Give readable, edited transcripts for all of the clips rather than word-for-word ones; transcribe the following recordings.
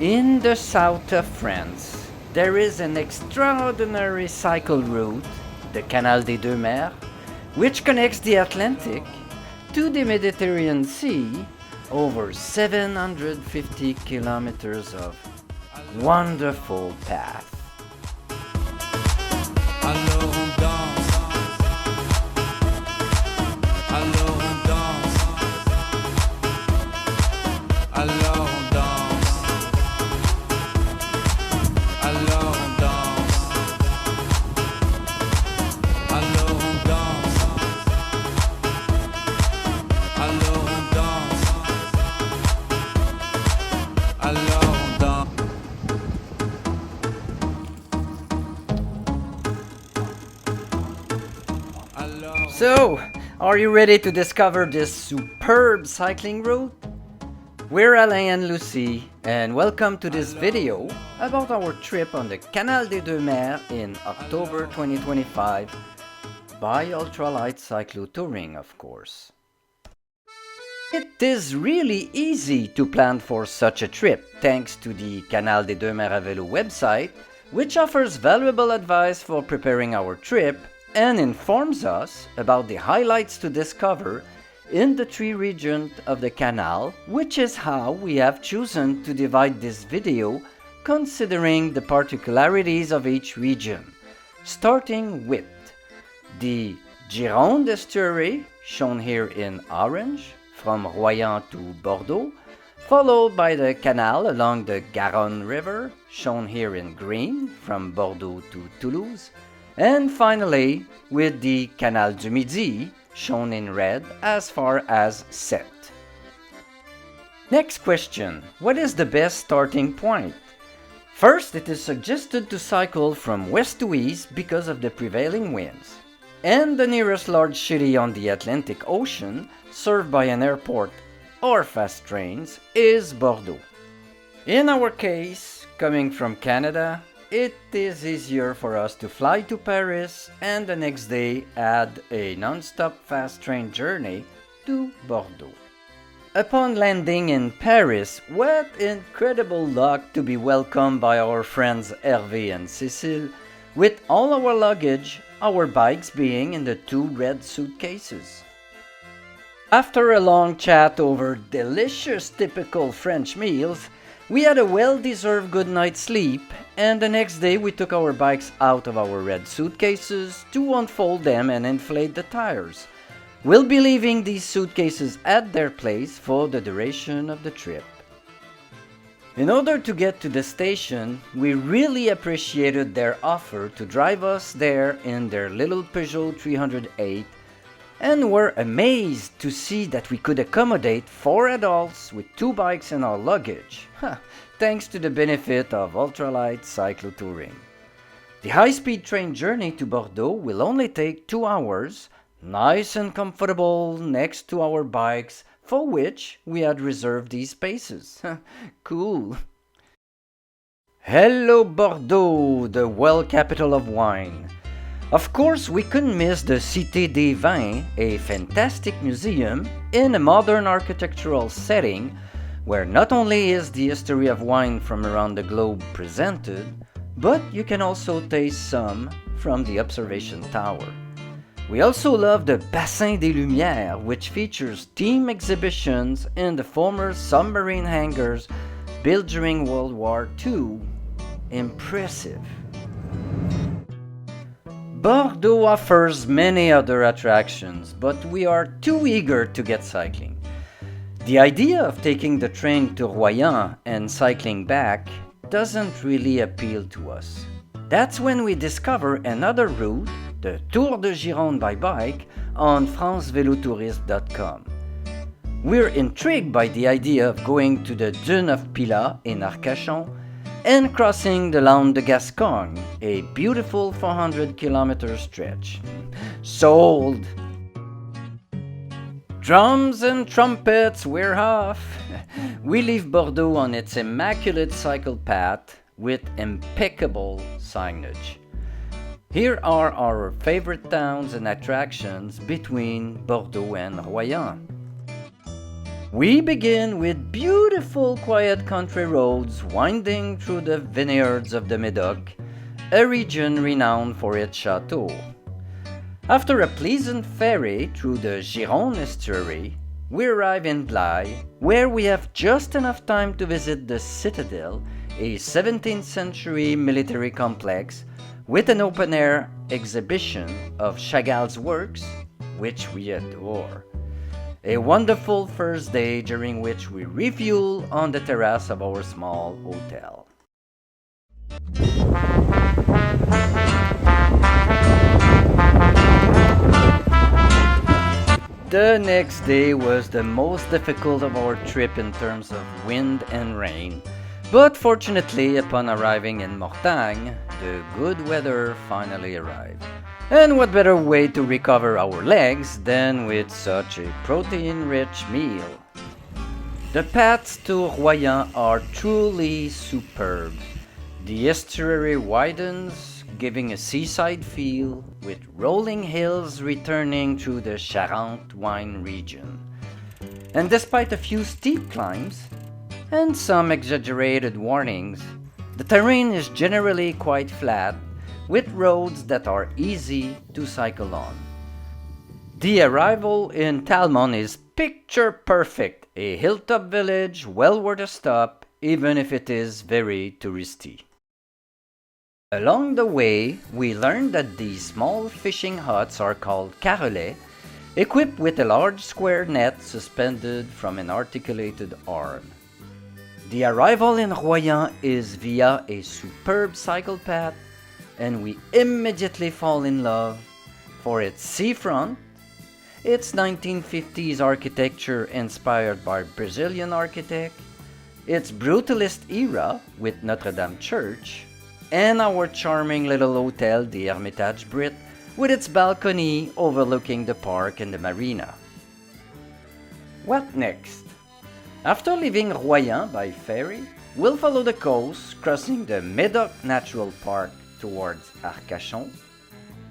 In the south of France, there is an extraordinary cycle route, the Canal des Deux Mers, which connects the Atlantic to the Mediterranean Sea over 750 kilometers of wonderful path. Alors on danse, alors on danse, alors on danse, alors on danse, alors on danse, alors on danse, alors on danse. So, are you ready to discover this superb cycling route? We're Alain and Lucie, and welcome to this video about our trip on the Canal des Deux Mers in October 2025 by Ultralight Cyclotouring, of course. It is really easy to plan for such a trip thanks to the Canal des Deux Mers Vélo website, which offers valuable advice for preparing our trip and informs us about the highlights to discover in the three regions of the canal, which is how we have chosen to divide this video considering the particularities of each region, starting with the Gironde estuary, shown here in orange, from Royan to Bordeaux, followed by the canal along the Garonne river, shown here in green, from Bordeaux to Toulouse, and finally with the Canal du Midi, shown in red, as far as Sète. Next question, what is the best starting point? First, it is suggested to cycle from west to east because of the prevailing winds, and the nearest large city on the Atlantic Ocean, served by an airport or fast trains, is Bordeaux. In our case, coming from Canada, it is easier for us to fly to Paris and the next day add a non-stop fast train journey to Bordeaux. Upon landing in Paris, what incredible luck to be welcomed by our friends Hervé and Cécile with all our luggage, our bikes being in the two red suitcases. After a long chat over delicious typical French meals, we had a well-deserved good night's sleep, and the next day we took our bikes out of our red suitcases to unfold them and inflate the tires. We'll be leaving these suitcases at their place for the duration of the trip. In order to get to the station, we really appreciated their offer to drive us there in their little Peugeot 308, and were amazed to see that we could accommodate 4 adults with 2 bikes and our luggage, thanks to the benefit of Ultralight Cyclotouring. The high-speed train journey to Bordeaux will only take 2 hours, nice and comfortable next to our bikes, for which we had reserved these spaces. Cool! Hello Bordeaux, the world capital of wine. Of course, we couldn't miss the Cité des Vins, a fantastic museum in a modern architectural setting where not only is the history of wine from around the globe presented, but you can also taste some from the observation tower. We also love the Bassin des Lumières, which features theme exhibitions in the former submarine hangars built during World War II. Impressive! Bordeaux offers many other attractions, but we are too eager to get cycling. The idea of taking the train to Royan and cycling back doesn't really appeal to us. That's when we discover another route, the Tour de Gironde by bike, on francevelotourisme.com. We're intrigued by the idea of going to the Dune of Pilat in Arcachon and crossing the Landes de Gascogne, a beautiful 400-kilometer stretch. Sold! Drums and trumpets, we're off! We leave Bordeaux on its immaculate cycle path with impeccable signage. Here are our favorite towns and attractions between Bordeaux and Royan. We begin with beautiful quiet country roads winding through the vineyards of the Médoc, a region renowned for its chateaux. After a pleasant ferry through the Gironde estuary, we arrive in Blaye, where we have just enough time to visit the Citadel, a 17th century military complex with an open-air exhibition of Chagall's works, which we adore. A wonderful first day during which we refuel on the terrace of our small hotel. The next day was the most difficult of our trip in terms of wind and rain, but fortunately upon arriving in Mortagne, the good weather finally arrived. And what better way to recover our legs than with such a protein-rich meal? The paths to Royan are truly superb. The estuary widens, giving a seaside feel, with rolling hills returning through the Charente wine region. And despite a few steep climbs, and some exaggerated warnings, the terrain is generally quite flat, with roads that are easy to cycle on. The arrival in Talmont is picture perfect, a hilltop village well worth a stop, even if it is very touristy. Along the way, we learned that these small fishing huts are called carrelets, equipped with a large square net suspended from an articulated arm. The arrival in Royan is via a superb cycle path, and we immediately fall in love for its seafront, its 1950s architecture inspired by Brazilian architect, its brutalist era with Notre Dame Church, and our charming little hotel, the Hermitage Brit, with its balcony overlooking the park and the marina. What next? After leaving Royan by ferry, we'll follow the coast, crossing the Médoc Natural Park towards Arcachon.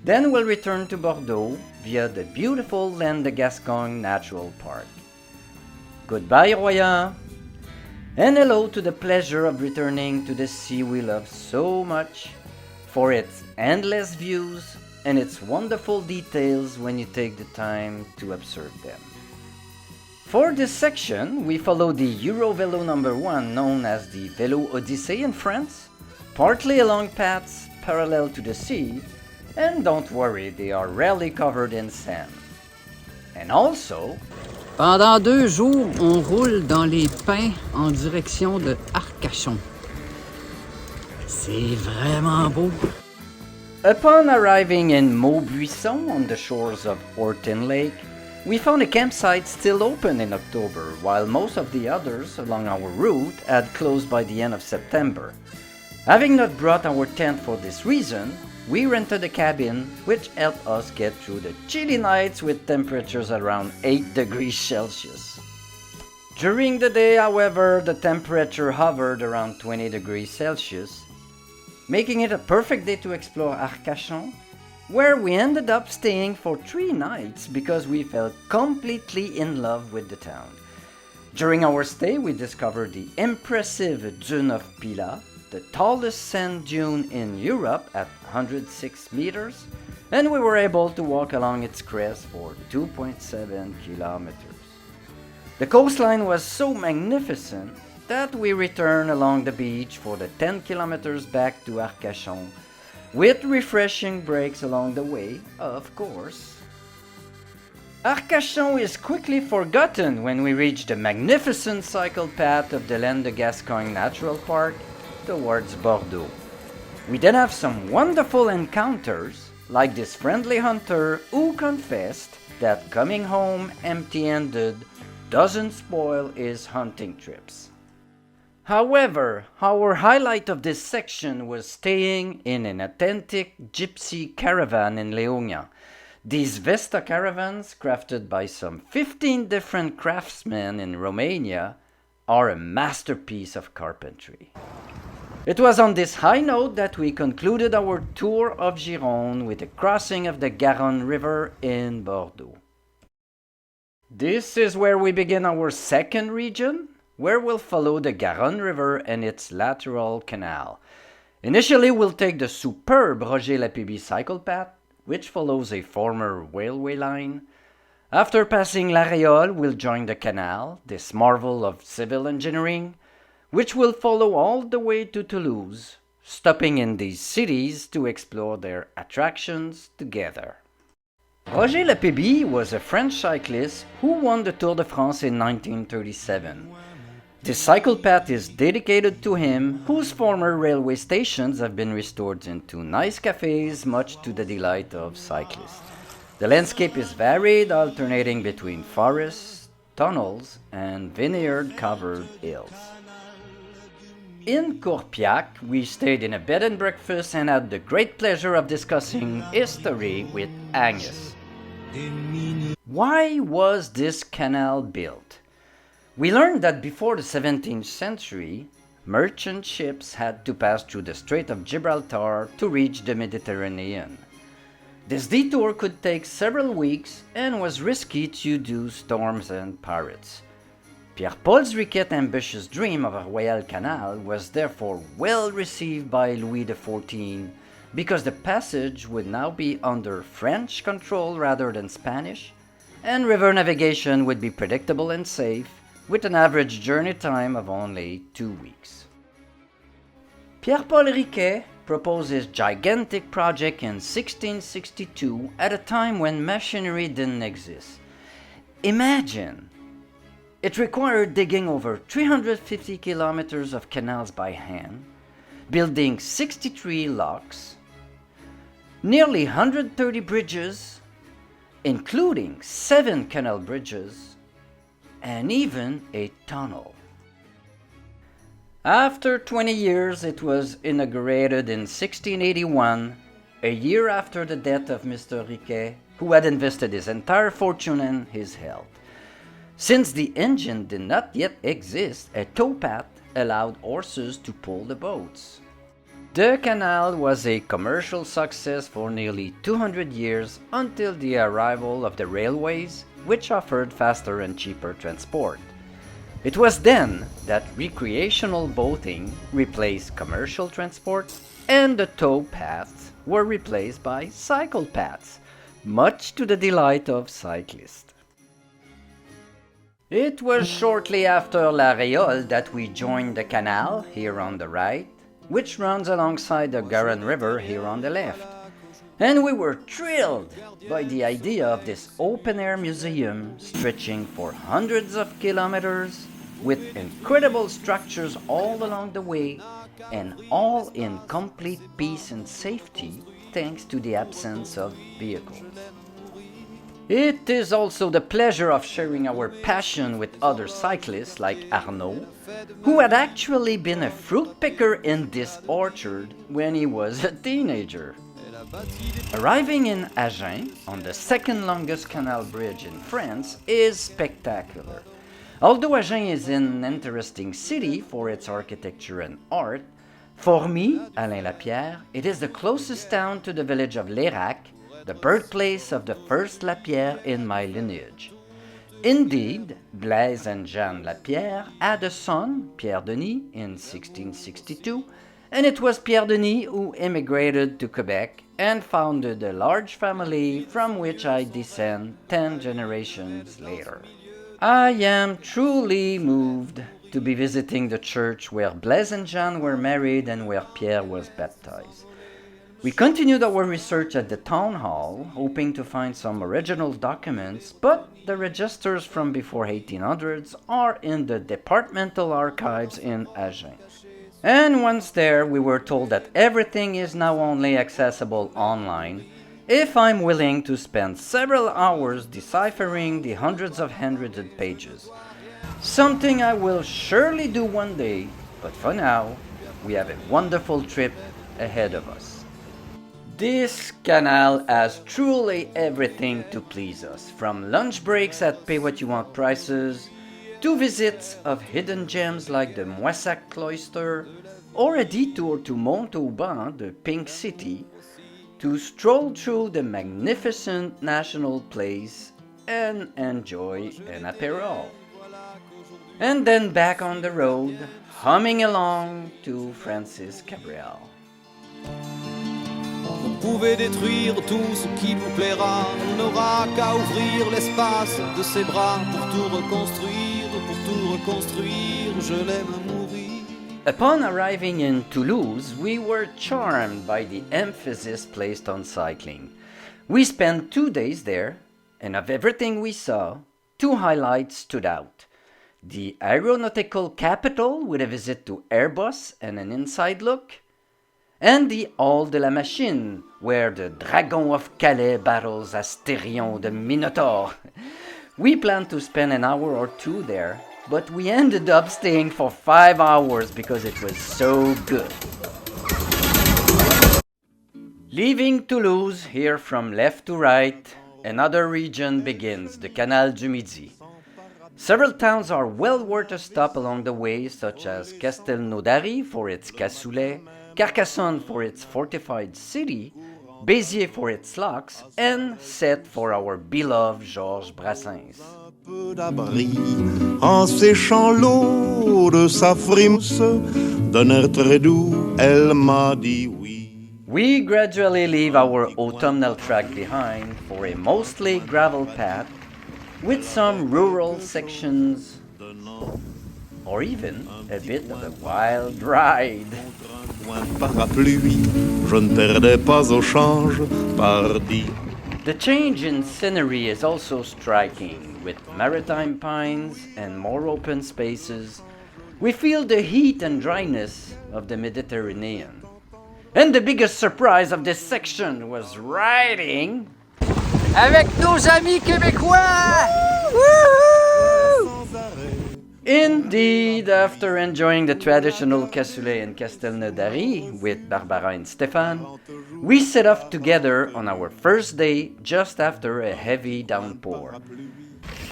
Then we'll return to Bordeaux via the beautiful Laine de Gascogne Natural Park. Goodbye, Royan! And hello to the pleasure of returning to the sea we love so much, for its endless views and its wonderful details when you take the time to observe them. For this section, we follow the EuroVelo number 1, known as the Vélodyssée in France, partly along paths parallel to the sea, and don't worry, they are rarely covered in sand. And also, pendant 2 jours, on roule dans les pins en direction de Arcachon. C'est vraiment beau. Upon arriving in Maubuisson on the shores of Horton Lake, we found a campsite still open in October, while most of the others along our route had closed by the end of September. Having not brought our tent for this reason, we rented a cabin which helped us get through the chilly nights with temperatures around 8 degrees Celsius. During the day, however, the temperature hovered around 20 degrees Celsius, making it a perfect day to explore Arcachon, where we ended up staying for 3 nights because we fell completely in love with the town. During our stay, we discovered the impressive Dune of Pilat, the tallest sand dune in Europe at 106 meters, and we were able to walk along its crest for 2.7 kilometers. The coastline was so magnificent that we returned along the beach for the 10 kilometers back to Arcachon, with refreshing breaks along the way, of course. Arcachon is quickly forgotten when we reach the magnificent cycle path of the Laine de Gascogne Natural Park towards Bordeaux. We then have some wonderful encounters, like this friendly hunter who confessed that coming home empty-handed doesn't spoil his hunting trips. However, our highlight of this section was staying in an authentic gypsy caravan in Léognan. These Vesta caravans, crafted by some 15 different craftsmen in Romania, are a masterpiece of carpentry. It was on this high note that we concluded our tour of Gironde with a crossing of the Garonne River in Bordeaux. This is where we begin our second region, where we'll follow the Garonne River and its lateral canal. Initially, we'll take the superb Roger-Lapébie cycle path, which follows a former railway line. After passing La Réole, we'll join the canal, this marvel of civil engineering, which will follow all the way to Toulouse, stopping in these cities to explore their attractions together. Roger-Lapébie was a French cyclist who won the Tour de France in 1937. This cycle path is dedicated to him, whose former railway stations have been restored into nice cafes, much to the delight of cyclists. The landscape is varied, alternating between forests, tunnels, and vineyard-covered hills. In Courpiac, we stayed in a bed and breakfast and had the great pleasure of discussing history with Agnes. Why was this canal built? We learned that before the 17th century, merchant ships had to pass through the Strait of Gibraltar to reach the Mediterranean. This detour could take several weeks and was risky due to storms and pirates. Pierre-Paul Riquet's ambitious dream of a royal canal was therefore well received by Louis XIV because the passage would now be under French control rather than Spanish, and river navigation would be predictable and safe, with an average journey time of only 2 weeks. Pierre-Paul Riquet proposed his gigantic project in 1662 at a time when machinery didn't exist. Imagine! It required digging over 350 kilometers of canals by hand, building 63 locks, nearly 130 bridges, including 7 canal bridges, and even a tunnel. After 20 years, it was inaugurated in 1681, a year after the death of Mr. Riquet, who had invested his entire fortune in his health. Since the engine did not yet exist, a towpath allowed horses to pull the boats. The canal was a commercial success for nearly 200 years until the arrival of the railways, which offered faster and cheaper transport. It was then that recreational boating replaced commercial transport and the tow paths were replaced by cycle paths, much to the delight of cyclists. It was shortly after La Réole that we joined the canal, here on the right, which runs alongside the Garonne River here on the left. And we were thrilled by the idea of this open-air museum stretching for hundreds of kilometers with incredible structures all along the way and all in complete peace and safety thanks to the absence of vehicles. It is also the pleasure of sharing our passion with other cyclists like Arnaud, who had actually been a fruit picker in this orchard when he was a teenager. Arriving in Agen, on the second longest canal bridge in France, is spectacular. Although Agen is an interesting city for its architecture and art, for me, Alain Lapierre, it is the closest town to the village of Lérac, the birthplace of the first Lapierre in my lineage. Indeed, Blaise and Jeanne Lapierre had a son, Pierre Denis, in 1662, and it was Pierre Denis who emigrated to Quebec and founded a large family from which I descend 10 generations later. I am truly moved to be visiting the church where Blaise and Jeanne were married and where Pierre was baptized. We continued our research at the town hall, hoping to find some original documents, but the registers from before 1800s are in the departmental archives in Agen. And once there, we were told that everything is now only accessible online, if I'm willing to spend several hours deciphering the hundreds of handwritten pages. Something I will surely do one day, but for now, we have a wonderful trip ahead of us. This canal has truly everything to please us, from lunch breaks at pay-what-you-want prices, to visits of hidden gems like the Moissac Cloister, or a detour to Montauban, the Pink City, to stroll through the magnificent National Place, and enjoy an apéro. And then back on the road, humming along to Francis Cabrel. Vous pouvez détruire tout ce qui vous plaira, on n'aura qu'à ouvrir l'espace de ses bras pour tout reconstruire, je l'aime à mourir. Upon arriving in Toulouse, we were charmed by the emphasis placed on cycling. We spent 2 days there, and of everything we saw, 2 highlights stood out. The aeronautical capital with a visit to Airbus and an inside look, and the Hall de la Machine, where the Dragon of Calais battles Astérion the Minotaur. We planned to spend an hour or 2 there, but we ended up staying for 5 hours because it was so good. Leaving Toulouse here from left to right, another region begins, the Canal du Midi. Several towns are well worth a stop along the way, such as Castelnaudary for its cassoulet, Carcassonne for its fortified city, Béziers for its locks, and Sète for our beloved Georges Brassens. Peu d'abri en séchant l'eau de sa frimousse, d'un air très doux, elle m'a dit oui. We gradually leave our autumnal track behind for a mostly gravel path with some rural sections or even a bit of a wild ride. Parapluie, je ne perdais pas au change, pardi. The change in scenery is also striking, with maritime pines and more open spaces. We feel the heat and dryness of the Mediterranean. And the biggest surprise of this section was riding Avec nos amis québécois! Indeed, after enjoying the traditional cassoulet in Castelnaudary with Barbara and Stéphane, we set off together on our first day just after a heavy downpour.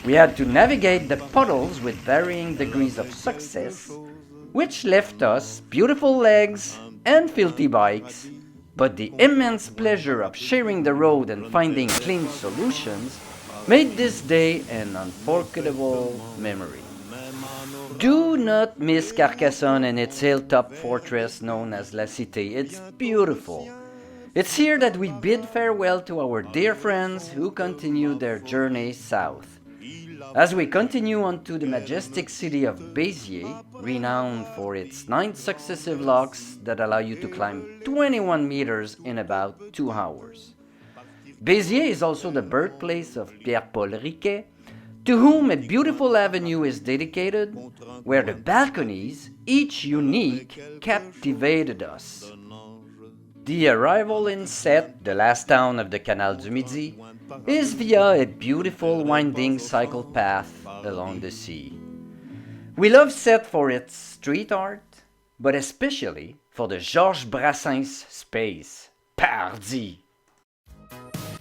We had to navigate the puddles with varying degrees of success, which left us beautiful legs and filthy bikes, but the immense pleasure of sharing the road and finding clean solutions made this day an unforgettable memory. Do not miss Carcassonne and its hilltop fortress known as La Cité. It's beautiful. It's here that we bid farewell to our dear friends who continue their journey south. As we continue on to the majestic city of Béziers, renowned for its 9 successive locks that allow you to climb 21 meters in about 2 hours. Béziers is also the birthplace of Pierre-Paul Riquet, to whom a beautiful avenue is dedicated, where the balconies, each unique, captivated us. The arrival in Sète, the last town of the Canal du Midi, is via a beautiful winding cycle path along the sea. We love Sète for its street art, but especially for the Georges Brassens space. Pardi!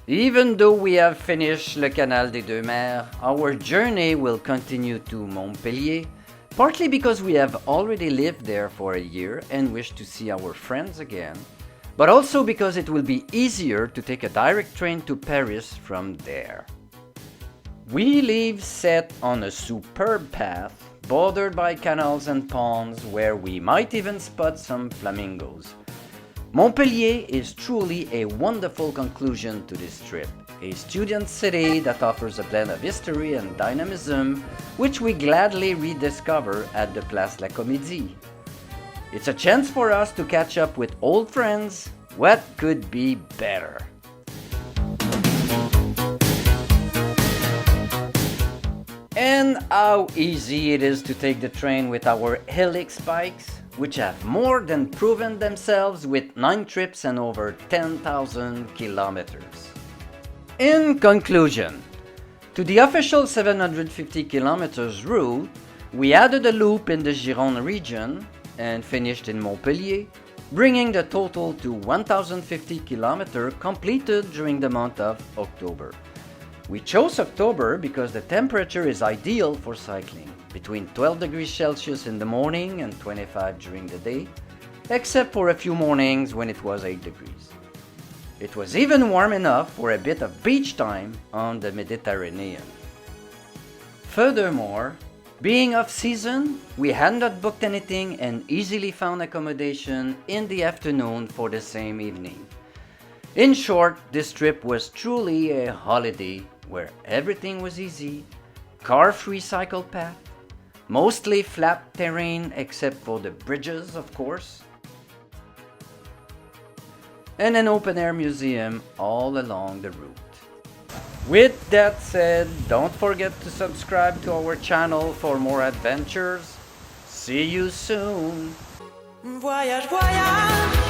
Even though we have finished le Canal des Deux Mers, our journey will continue to Montpellier, partly because we have already lived there for a year and wish to see our friends again, but also because it will be easier to take a direct train to Paris from there. We leave Sète on a superb path, bordered by canals and ponds where we might even spot some flamingos. Montpellier is truly a wonderful conclusion to this trip, a student city that offers a blend of history and dynamism, which we gladly rediscover at the Place La Comédie. It's a chance for us to catch up with old friends. What could be better? And how easy it is to take the train with our helix bikes, which have more than proven themselves with 9 trips and over 10,000 kilometers. In conclusion, to the official 750 kilometers route, we added a loop in the Gironde region and finished in Montpellier, bringing the total to 1,050 kilometers completed during the month of October. We chose October because the temperature is ideal for cycling, between 12 degrees Celsius in the morning and 25 during the day, except for a few mornings when it was 8 degrees. It was even warm enough for a bit of beach time on the Mediterranean. Furthermore, being off-season, we had not booked anything and easily found accommodation in the afternoon for the same evening. In short, this trip was truly a holiday where everything was easy, car-free cycle path, mostly flat terrain except for the bridges, of course, and an open-air museum all along the route. With that said, don't forget to subscribe to our channel for more adventures. See you soon! Voyage, voyage.